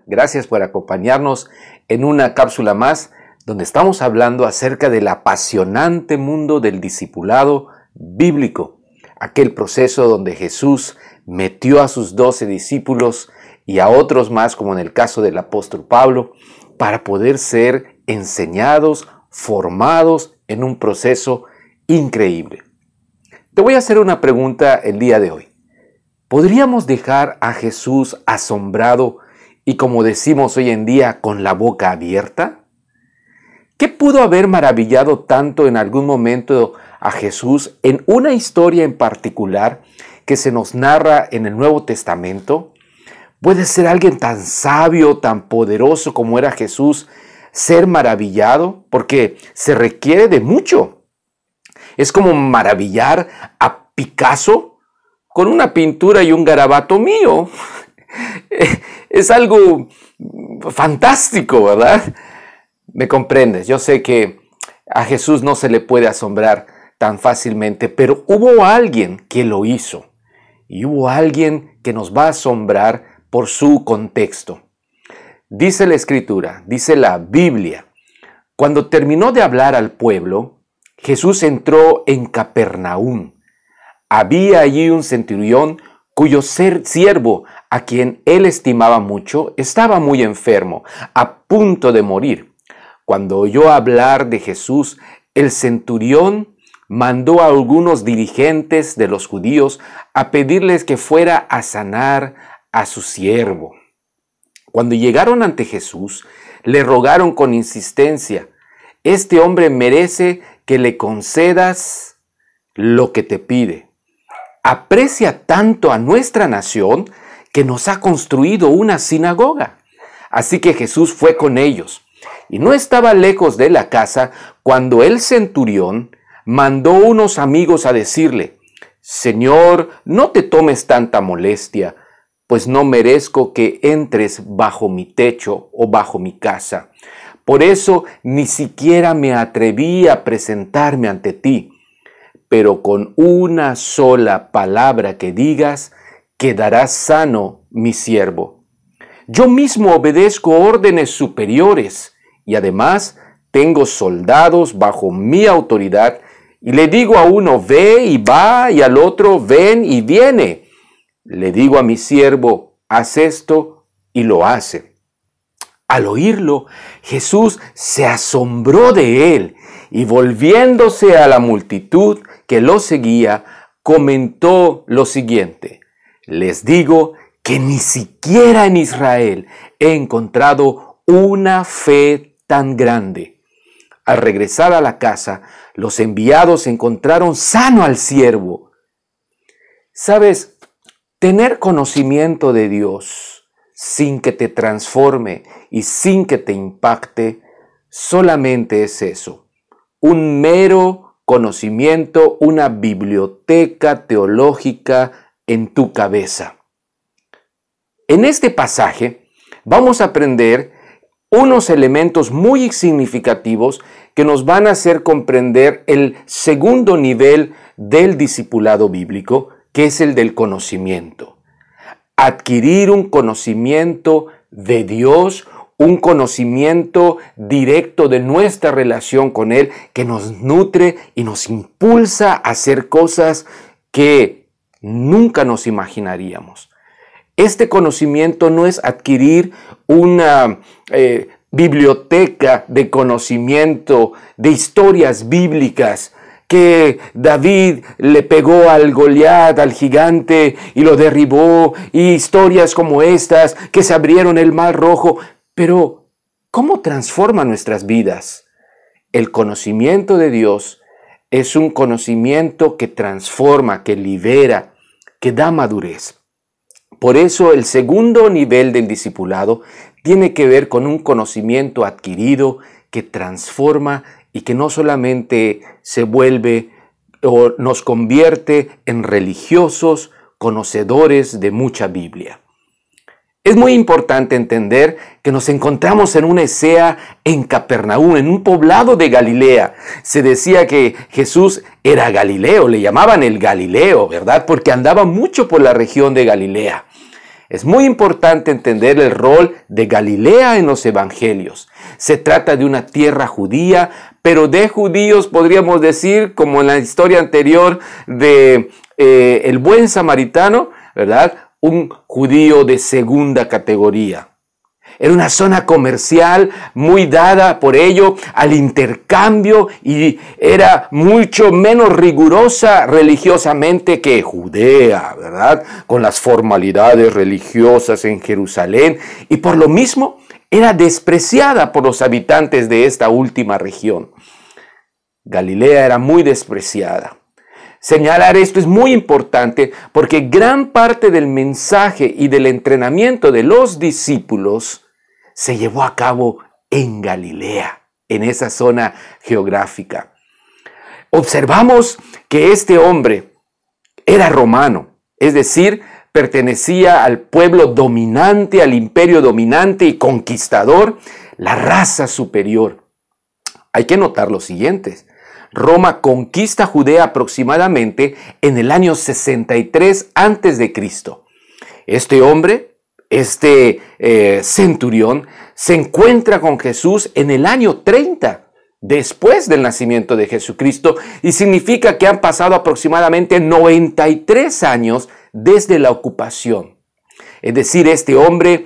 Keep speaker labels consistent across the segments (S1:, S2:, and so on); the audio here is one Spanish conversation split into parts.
S1: Gracias por acompañarnos en una cápsula más donde estamos hablando acerca del apasionante mundo del discipulado bíblico. Aquel proceso donde Jesús metió a sus 12 discípulos y a otros más, como en el caso del apóstol Pablo, para poder ser enseñados, formados en un proceso increíble. Te voy a hacer una pregunta el día de hoy. ¿Podríamos dejar a Jesús asombrado y, como decimos hoy en día, con la boca abierta? ¿Qué pudo haber maravillado tanto en algún momento a Jesús en una historia en particular que se nos narra en el Nuevo Testamento? ¿Puede ser alguien tan sabio, tan poderoso como era Jesús, ser maravillado? Porque se requiere de mucho. Es como maravillar a Picasso con una pintura y un garabato mío. Es algo fantástico, ¿verdad? Me comprendes. Yo sé que a Jesús no se le puede asombrar tan fácilmente, pero hubo alguien que lo hizo. Y hubo alguien que nos va a asombrar por su contexto. Dice la Escritura, dice la Biblia, cuando terminó de hablar al pueblo, Jesús entró en Capernaum. Había allí un centurión cuyo siervo, a quien él estimaba mucho, estaba muy enfermo, a punto de morir. Cuando oyó hablar de Jesús, el centurión mandó a algunos dirigentes de los judíos a pedirles que fuera a sanar a su siervo. Cuando llegaron ante Jesús, le rogaron con insistencia: este hombre merece que le concedas lo que te pide. Aprecia tanto a nuestra nación que nos ha construido una sinagoga. Así que Jesús fue con ellos, y no estaba lejos de la casa cuando el centurión mandó unos amigos a decirle: Señor, no te tomes tanta molestia, pues no merezco que entres bajo mi techo o bajo mi casa. Por eso ni siquiera me atreví a presentarme ante ti. Pero con una sola palabra que digas, quedará sano mi siervo. Yo mismo obedezco órdenes superiores y además tengo soldados bajo mi autoridad, y le digo a uno, ve y va, y al otro, ven y viene. Le digo a mi siervo, haz esto, y lo hace. Al oírlo, Jesús se asombró de él, y volviéndose a la multitud que lo seguía, comentó lo siguiente: les digo que ni siquiera en Israel he encontrado una fe tan grande. Al regresar a la casa, los enviados encontraron sano al siervo. ¿Sabes? Tener conocimiento de Dios sin que te transforme y sin que te impacte, solamente es eso: un mero conocimiento, una biblioteca teológica en tu cabeza. En este pasaje vamos a aprender unos elementos muy significativos que nos van a hacer comprender el segundo nivel del discipulado bíblico, que es el del conocimiento. Adquirir un conocimiento de Dios, un conocimiento directo de nuestra relación con Él, que nos nutre y nos impulsa a hacer cosas que nunca nos imaginaríamos. Este conocimiento no es adquirir una biblioteca de conocimiento, de historias bíblicas, que David le pegó al Goliat, al gigante, y lo derribó, y historias como estas, que se abrieron el mar rojo. Pero, ¿cómo transforma nuestras vidas? El conocimiento de Dios es un conocimiento que transforma, que libera, que da madurez. Por eso el segundo nivel del discipulado tiene que ver con un conocimiento adquirido que transforma y que no solamente se vuelve o nos convierte en religiosos, conocedores de mucha Biblia. Es muy importante entender que nos encontramos en una escena en Capernaum, en un poblado de Galilea. Se decía que Jesús era Galileo, le llamaban el Galileo, ¿verdad? Porque andaba mucho por la región de Galilea. Es muy importante entender el rol de Galilea en los evangelios. Se trata de una tierra judía, pero de judíos podríamos decir, como en la historia anterior de el buen samaritano, ¿verdad? Un judío de segunda categoría. Era una zona comercial muy dada por ello al intercambio y era mucho menos rigurosa religiosamente que Judea, ¿verdad? Con las formalidades religiosas en Jerusalén y por lo mismo era despreciada por los habitantes de esta última región. Galilea era muy despreciada. Señalar esto es muy importante porque gran parte del mensaje y del entrenamiento de los discípulos se llevó a cabo en Galilea, en esa zona geográfica. Observamos que este hombre era romano, es decir, pertenecía al pueblo dominante, al imperio dominante y conquistador, la raza superior. Hay que notar lo siguiente. Roma conquista Judea aproximadamente en el año 63 a.C. Este hombre, centurión, se encuentra con Jesús en el año 30 después del nacimiento de Jesucristo y significa que han pasado aproximadamente 93 años desde la ocupación. Es decir, este hombre,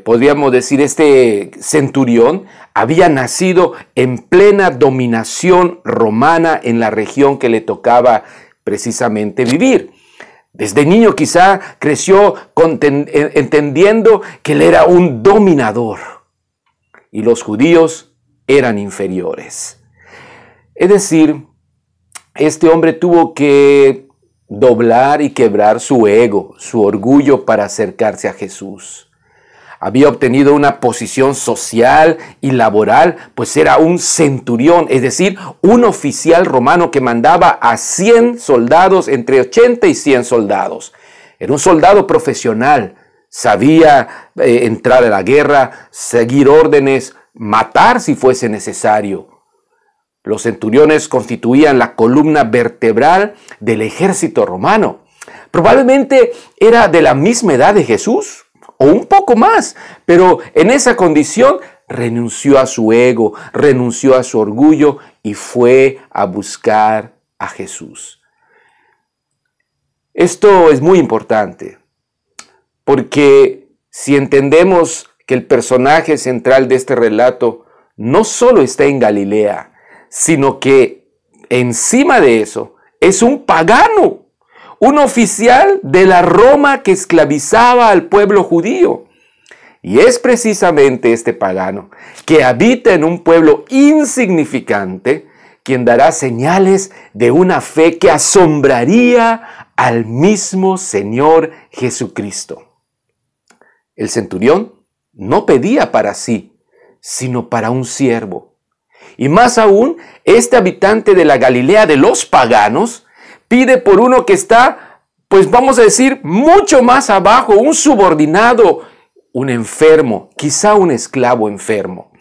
S1: podríamos decir, este centurión, había nacido en plena dominación romana en la región que le tocaba precisamente vivir. Desde niño quizá creció entendiendo que él era un dominador y los judíos eran inferiores. Es decir, este hombre tuvo que doblar y quebrar su ego, su orgullo para acercarse a Jesús. Había obtenido una posición social y laboral, pues era un centurión, es decir, un oficial romano que mandaba a 100 soldados, entre 80 y 100 soldados. Era un soldado profesional, sabía entrar a la guerra, seguir órdenes, matar si fuese necesario. Los centuriones constituían la columna vertebral del ejército romano. Probablemente era de la misma edad de Jesús, o un poco más, pero en esa condición renunció a su ego, renunció a su orgullo y fue a buscar a Jesús. Esto es muy importante, porque si entendemos que el personaje central de este relato no solo está en Galilea, sino que encima de eso es un pagano, un oficial de la Roma que esclavizaba al pueblo judío. Y es precisamente este pagano que habita en un pueblo insignificante quien dará señales de una fe que asombraría al mismo Señor Jesucristo. El centurión no pedía para sí, sino para un siervo. Y más aún, este habitante de la Galilea de los paganos pide por uno que está, pues vamos a decir, mucho más abajo, un subordinado, un enfermo, quizá un esclavo enfermo.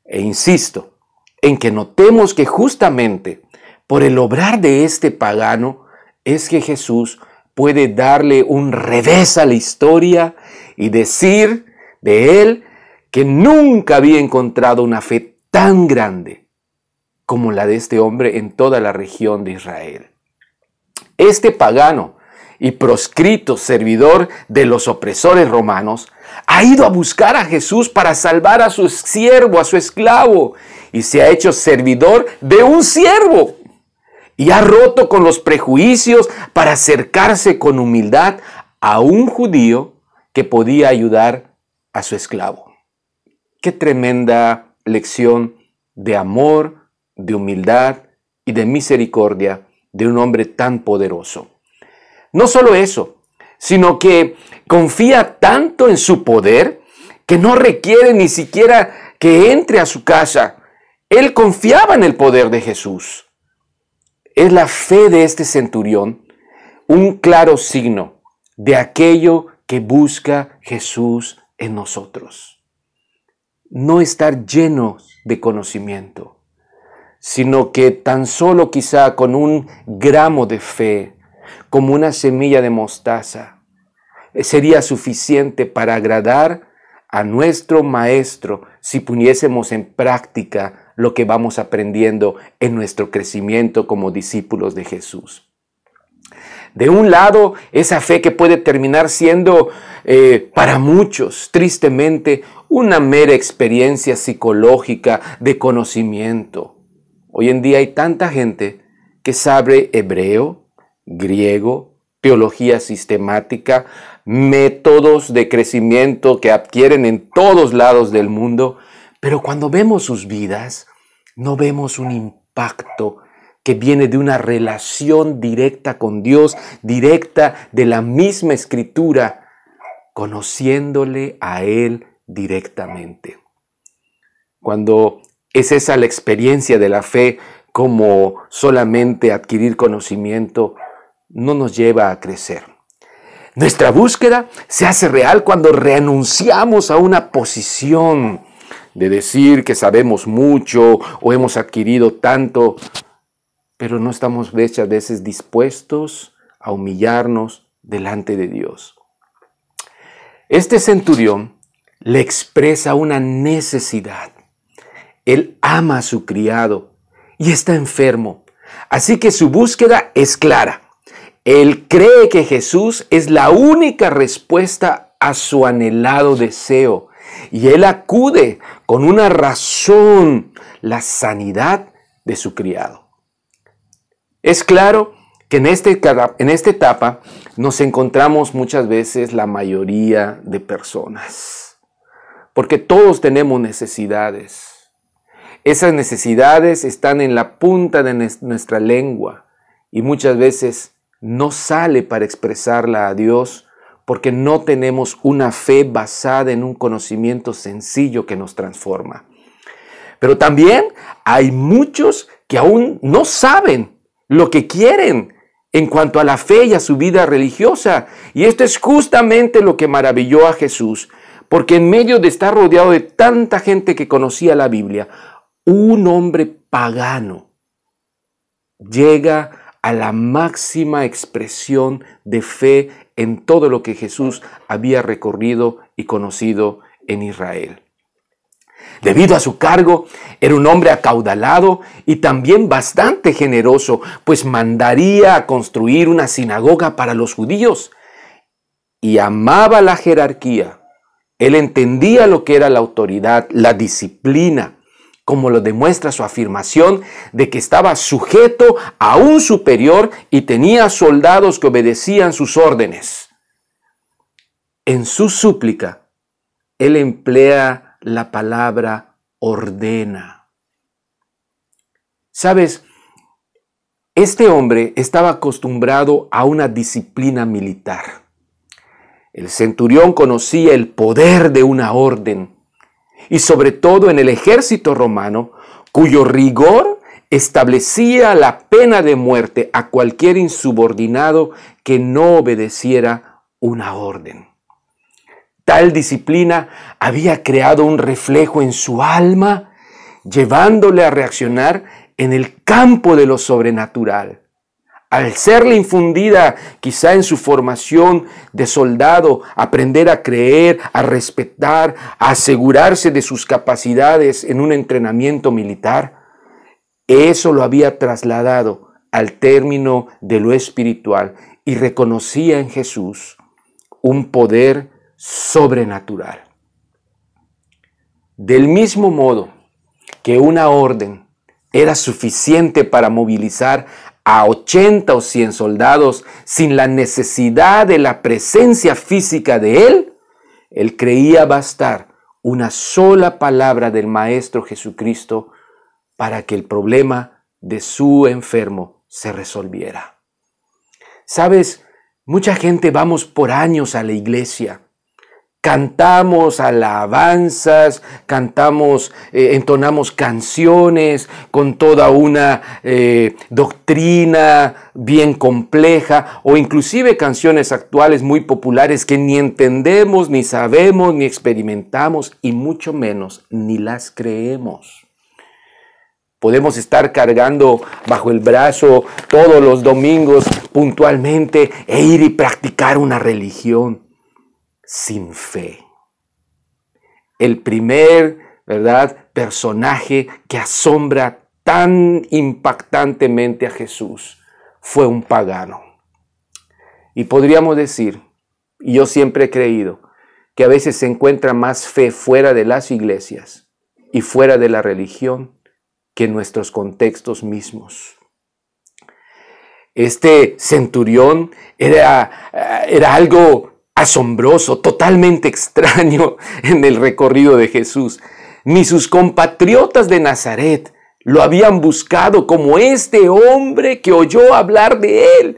S1: E insisto en que notemos que justamente por el obrar de este pagano es que Jesús puede darle un revés a la historia y decir de él que nunca había encontrado una fe tan grande como la de este hombre en toda la región de Israel. Este pagano y proscrito servidor de los opresores romanos ha ido a buscar a Jesús para salvar a su siervo, a su esclavo, y se ha hecho servidor de un siervo. Y ha roto con los prejuicios para acercarse con humildad a un judío que podía ayudar a su esclavo. Qué tremenda lección de amor, de humildad y de misericordia de un hombre tan poderoso. No solo eso, sino que confía tanto en su poder que no requiere ni siquiera que entre a su casa. Él confiaba en el poder de Jesús. Es la fe de este centurión un claro signo de aquello que busca Jesús en nosotros. No estar llenos de conocimiento, sino que tan solo quizá con un gramo de fe, como una semilla de mostaza, sería suficiente para agradar a nuestro Maestro si pusiésemos en práctica lo que vamos aprendiendo en nuestro crecimiento como discípulos de Jesús. De un lado, esa fe que puede terminar siendo para muchos, tristemente, una mera experiencia psicológica de conocimiento. Hoy en día hay tanta gente que sabe hebreo, griego, teología sistemática, métodos de crecimiento que adquieren en todos lados del mundo, pero cuando vemos sus vidas, no vemos un impacto que viene de una relación directa con Dios, directa de la misma Escritura, conociéndole a Él directamente. Cuando es esa la experiencia de la fe, como solamente adquirir conocimiento, no nos lleva a crecer. Nuestra búsqueda se hace real cuando renunciamos a una posición de decir que sabemos mucho o hemos adquirido tanto, pero no estamos muchas veces dispuestos a humillarnos delante de Dios. Este centurión le expresa una necesidad. Él ama a su criado y está enfermo, así que su búsqueda es clara. Él cree que Jesús es la única respuesta a su anhelado deseo y él acude con una razón, la sanidad de su criado. Es claro que en esta etapa nos encontramos muchas veces la mayoría de personas, porque todos tenemos necesidades. Esas necesidades están en la punta de nuestra lengua y muchas veces no sale para expresarla a Dios porque no tenemos una fe basada en un conocimiento sencillo que nos transforma. Pero también hay muchos que aún no saben lo que quieren en cuanto a la fe y a su vida religiosa. Y esto es justamente lo que maravilló a Jesús, porque en medio de estar rodeado de tanta gente que conocía la Biblia, un hombre pagano llega a la máxima expresión de fe en todo lo que Jesús había recorrido y conocido en Israel. Debido a su cargo, era un hombre acaudalado y también bastante generoso, pues mandaría a construir una sinagoga para los judíos. Y amaba la jerarquía. Él entendía lo que era la autoridad, la disciplina, como lo demuestra su afirmación de que estaba sujeto a un superior y tenía soldados que obedecían sus órdenes. En su súplica, él emplea la palabra ordena. ¿Sabes? Este hombre estaba acostumbrado a una disciplina militar. El centurión conocía el poder de una orden, y sobre todo en el ejército romano, cuyo rigor establecía la pena de muerte a cualquier insubordinado que no obedeciera una orden. Tal disciplina había creado un reflejo en su alma, llevándole a reaccionar en el campo de lo sobrenatural. Al serle infundida quizá en su formación de soldado, aprender a creer, a respetar, a asegurarse de sus capacidades en un entrenamiento militar, eso lo había trasladado al término de lo espiritual y reconocía en Jesús un poder sobrenatural. Del mismo modo que una orden era suficiente para movilizar a 80 o 100 soldados sin la necesidad de la presencia física de él creía bastar una sola palabra del Maestro Jesucristo para que el problema de su enfermo se resolviera. ¿Sabes? Mucha gente vamos por años a la iglesia. Cantamos alabanzas, entonamos canciones con toda una doctrina bien compleja o inclusive canciones actuales muy populares que ni entendemos, ni sabemos, ni experimentamos y mucho menos ni las creemos. Podemos estar cargando bajo el brazo todos los domingos puntualmente e ir y practicar una religión. sin fe. El primer, ¿verdad?, personaje que asombra tan impactantemente a Jesús fue un pagano. Y podríamos decir, y yo siempre he creído, que a veces se encuentra más fe fuera de las iglesias y fuera de la religión que en nuestros contextos mismos. Este centurión era algo asombroso, totalmente extraño en el recorrido de Jesús. Ni sus compatriotas de Nazaret lo habían buscado como este hombre que oyó hablar de él,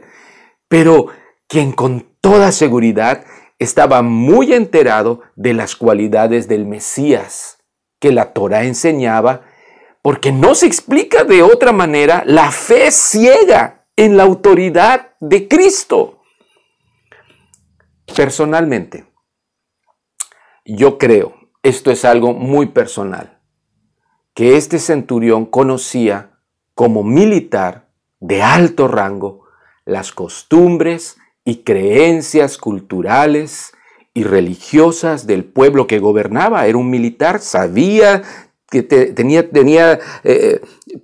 S1: pero quien con toda seguridad estaba muy enterado de las cualidades del Mesías que la Torá enseñaba, porque no se explica de otra manera la fe ciega en la autoridad de Cristo. Personalmente, yo creo, esto es algo muy personal, que este centurión conocía como militar de alto rango las costumbres y creencias culturales y religiosas del pueblo que gobernaba. Era un militar, sabía que tenía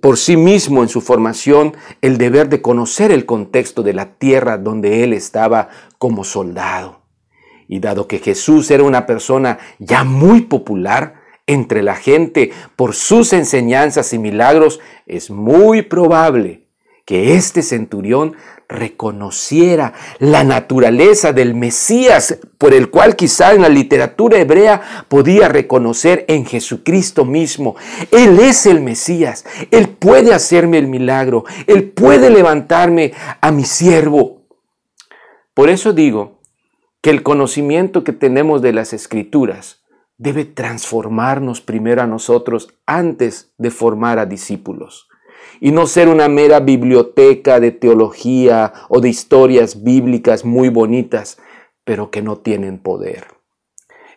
S1: por sí mismo en su formación el deber de conocer el contexto de la tierra donde él estaba como soldado. Y dado que Jesús era una persona ya muy popular entre la gente por sus enseñanzas y milagros, es muy probable que este centurión reconociera la naturaleza del Mesías, por el cual quizá en la literatura hebrea podía reconocer en Jesucristo mismo. Él es el Mesías, Él puede hacerme el milagro, Él puede levantarme a mi siervo. Por eso digo que el conocimiento que tenemos de las Escrituras debe transformarnos primero a nosotros antes de formar a discípulos. Y no ser una mera biblioteca de teología o de historias bíblicas muy bonitas, pero que no tienen poder.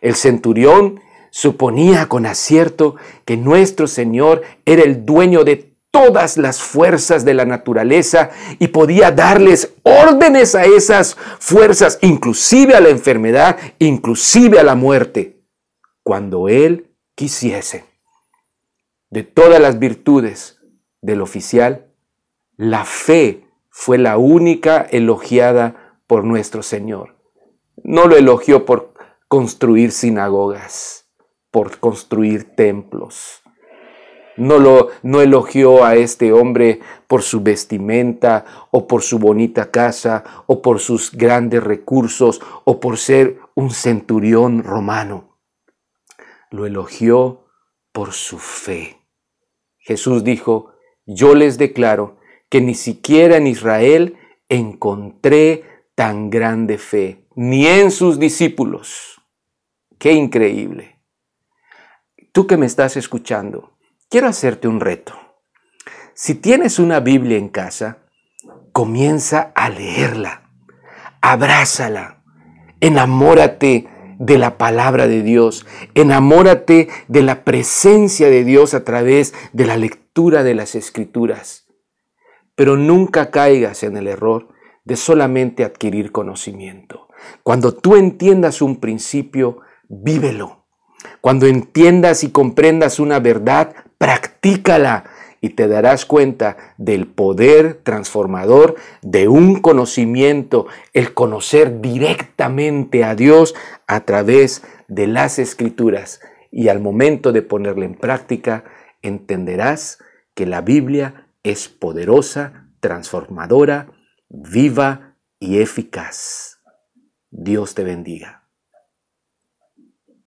S1: El centurión suponía con acierto que nuestro Señor era el dueño de todas las fuerzas de la naturaleza y podía darles órdenes a esas fuerzas, inclusive a la enfermedad, inclusive a la muerte, cuando Él quisiese. De todas las virtudes del oficial, la fe fue la única elogiada por nuestro Señor. No lo elogió por construir sinagogas, por construir templos. No elogió a este hombre por su vestimenta o por su bonita casa o por sus grandes recursos o por ser un centurión romano. Lo elogió por su fe. Jesús dijo: yo les declaro que ni siquiera en Israel encontré tan grande fe, ni en sus discípulos. ¡Qué increíble! Tú que me estás escuchando, quiero hacerte un reto. Si tienes una Biblia en casa, comienza a leerla, abrázala, enamórate de la palabra de Dios, enamórate de la presencia de Dios a través de la lectura de las Escrituras. Pero nunca caigas en el error de solamente adquirir conocimiento. Cuando tú entiendas un principio, vívelo. Cuando entiendas y comprendas una verdad, practícala y te darás cuenta del poder transformador de un conocimiento, el conocer directamente a Dios a través de las Escrituras. Y al momento de ponerla en práctica, entenderás que la Biblia es poderosa, transformadora, viva y eficaz. Dios te bendiga.